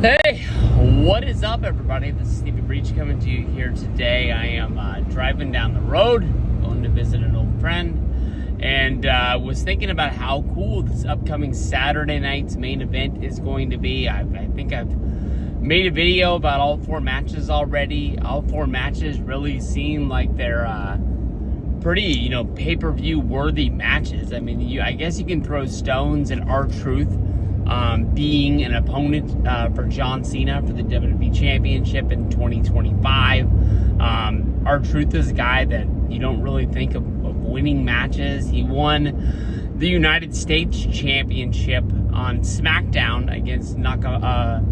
Hey, what is up, everybody? This is Stevie Breach coming to you here today. I am driving down the road, going to visit an old friend, and was thinking about how cool this upcoming Saturday night's main event is going to be. I think I've made a video about all four matches already. All four matches really seem like they're pretty, pay-per-view worthy matches. I mean, I guess you can throw stones at R-Truth being an opponent for John Cena for the WWE Championship in 2025. R-Truth is a guy that you don't really think of winning matches. He won the United States Championship on SmackDown against Nakamura,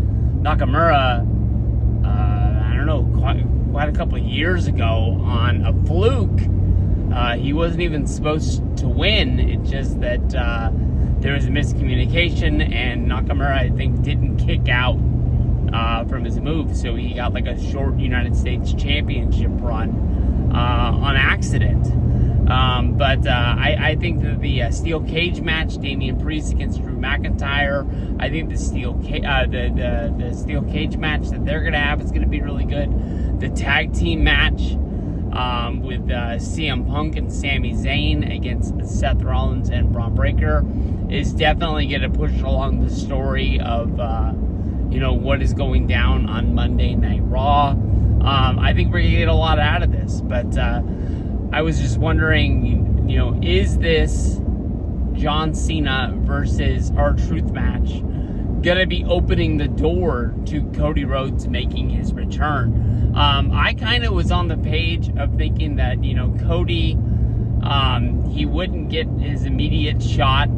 quite a couple of years ago on a fluke. He wasn't even supposed to win. It's just that there was a miscommunication, and Nakamura, I think, didn't kick out from his move, so he got like a short United States Championship run on accident. But I think that the steel cage match, Damian Priest against Drew McIntyre, I think the steel cage match that they're gonna have is gonna be really good. The tag team match with CM Punk and Sami Zayn against Seth Rollins and Braun Breaker is definitely going to push along the story of what is going down on Monday Night Raw. I think we're going to get a lot out of this, but I was just wondering, is this John Cena versus R-Truth match going to be opening the door to Cody Rhodes making his return? I kind of was on the page of thinking that, Cody, he wouldn't get his immediate shot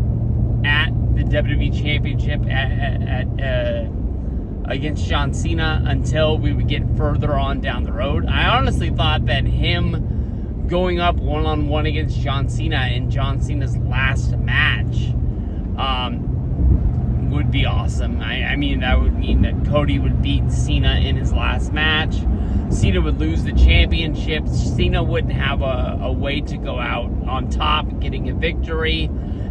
at the WWE Championship against John Cena until we would get further on down the road. I honestly thought that him going up one-on-one against John Cena in John Cena's last match would be awesome. I mean, that would mean that Cody would beat Cena in his last match. Cena would lose the championship. Cena wouldn't have a way to go out on top, getting a victory,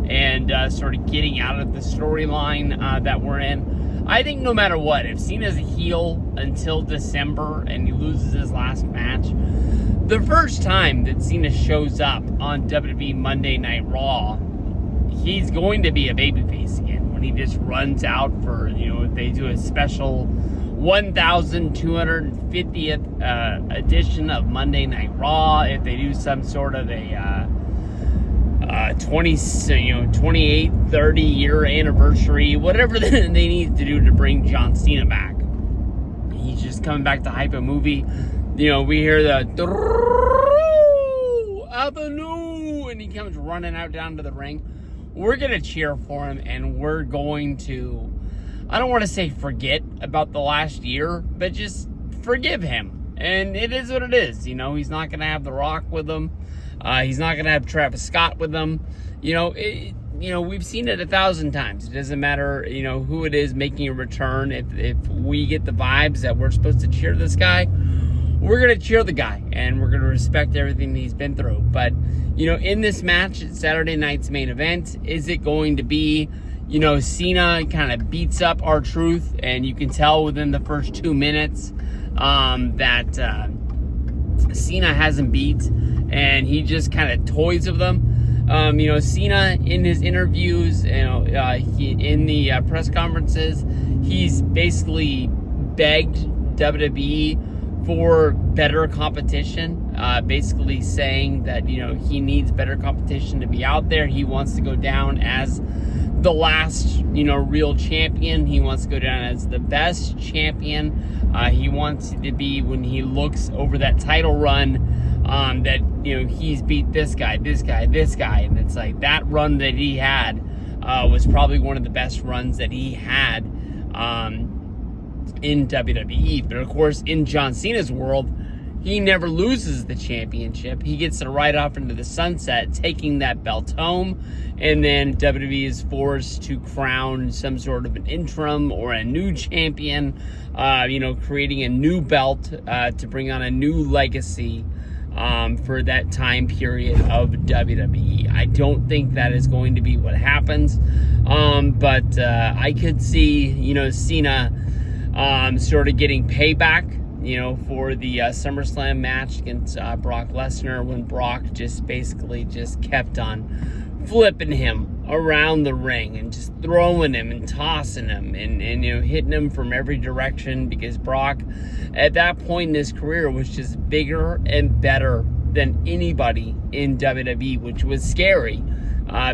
and sort of getting out of the storyline that we're in. I think no matter what, if Cena's a heel until December and he loses his last match, the first time that Cena shows up on WWE Monday Night Raw, he's going to be a babyface again. When he just runs out for, if they do a special 1,250th edition of Monday Night Raw, if they do some sort of a 28, 30 year anniversary, whatever they need to do to bring John Cena back. He's just coming back to hype a movie. We hear the Avenue, and he comes running out down to the ring. We're going to cheer for him, and we're going to, I don't want to say forget about the last year, but just forgive him. And it is what it is. He's not going to have The Rock with him. He's not going to have Travis Scott with him. We've seen it 1,000 times. It doesn't matter, who it is making a return. If we get the vibes that we're supposed to cheer this guy, we're going to cheer the guy, and we're going to respect everything he's been through. But, in this match, Saturday night's main event, is it going to be, Cena kind of beats up R-Truth, and you can tell within the first 2 minutes that Cena hasn't beat, and he just kind of toys with them. Cena in his interviews, in the press conferences, he's basically begged WWE for better competition, basically saying that, he needs better competition to be out there. He wants to go down as the last, real champion. He wants to go down as the best champion. He wants to be, when he looks over that title run, that, he's beat this guy, and it's like that run that he had was probably one of the best runs that he had in WWE. But of course, in John Cena's world, he never loses the championship. He gets to ride off into the sunset, taking that belt home, and then WWE is forced to crown some sort of an interim or a new champion, creating a new belt to bring on a new legacy for that time period of WWE. I don't think that is going to be what happens, but I could see, Cena sort of getting payback, for the SummerSlam match against Brock Lesnar, when Brock just basically just kept on flipping him around the ring and just throwing him and tossing him and hitting him from every direction, because Brock at that point in his career was just bigger and better than anybody in WWE, which was scary,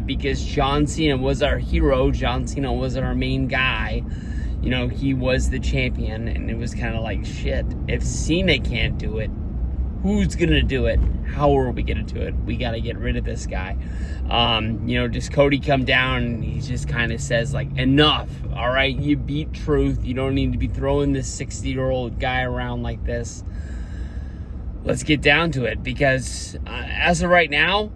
because John Cena was our hero. John Cena was our main guy. He was the champion, and it was kind of like, shit, if Cena can't do it, who's going to do it? How are we going to do it? We got to get rid of this guy. Just Cody come down, and he just kind of says, like, enough, all right? You beat Truth. You don't need to be throwing this 60-year-old guy around like this. Let's get down to it, because as of right now,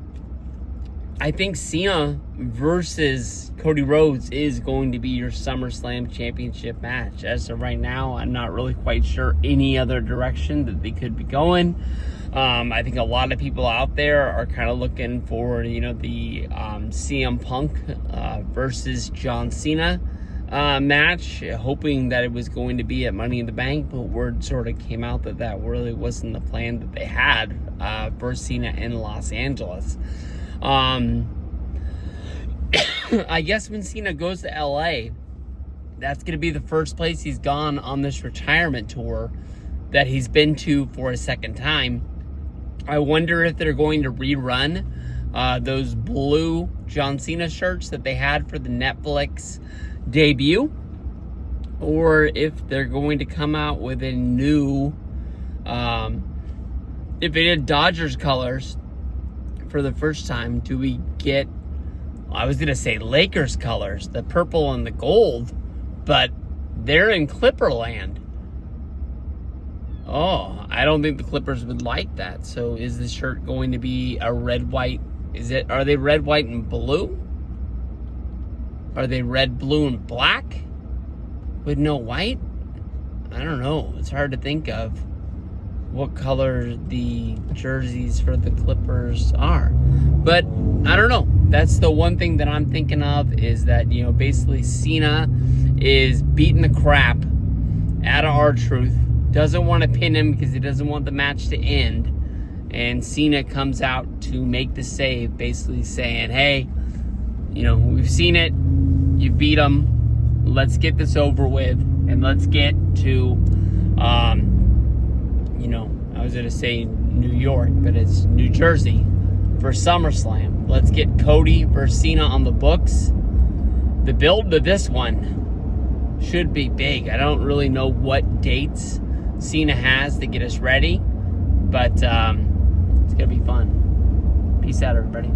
I think Cena versus Cody Rhodes is going to be your SummerSlam championship match. As of right now, I'm not really quite sure any other direction that they could be going. I think a lot of people out there are kind of looking for, the CM Punk versus John Cena match, hoping that it was going to be at Money in the Bank, but word sort of came out that really wasn't the plan that they had for Cena in Los Angeles. I guess when Cena goes to LA, that's going to be the first place he's gone on this retirement tour that he's been to for a second time. I wonder if they're going to rerun those blue John Cena shirts that they had for the Netflix debut, or if they're going to come out with a new, if they did Dodgers colors for the first time, do we get, I was going to say Lakers colors, the purple and the gold, but they're in Clipper land. Oh, I don't think the Clippers would like that. So is the shirt going to be a red, white? Are they red, white, and blue? Are they red, blue, and black with no white? I don't know. It's hard to think of what color the jerseys for the Clippers are. But I don't know. That's the one thing that I'm thinking of, is that, basically Cena is beating the crap out of R-Truth. Doesn't want to pin him because he doesn't want the match to end. And Cena comes out to make the save, basically saying, hey, we've seen it. You beat him. Let's get this over with. And let's get to, I was going to say New York, but it's New Jersey for SummerSlam. Let's get Cody versus Cena on the books. The build to this one should be big. I don't really know what dates Cena has to get us ready, but it's going to be fun. Peace out, everybody.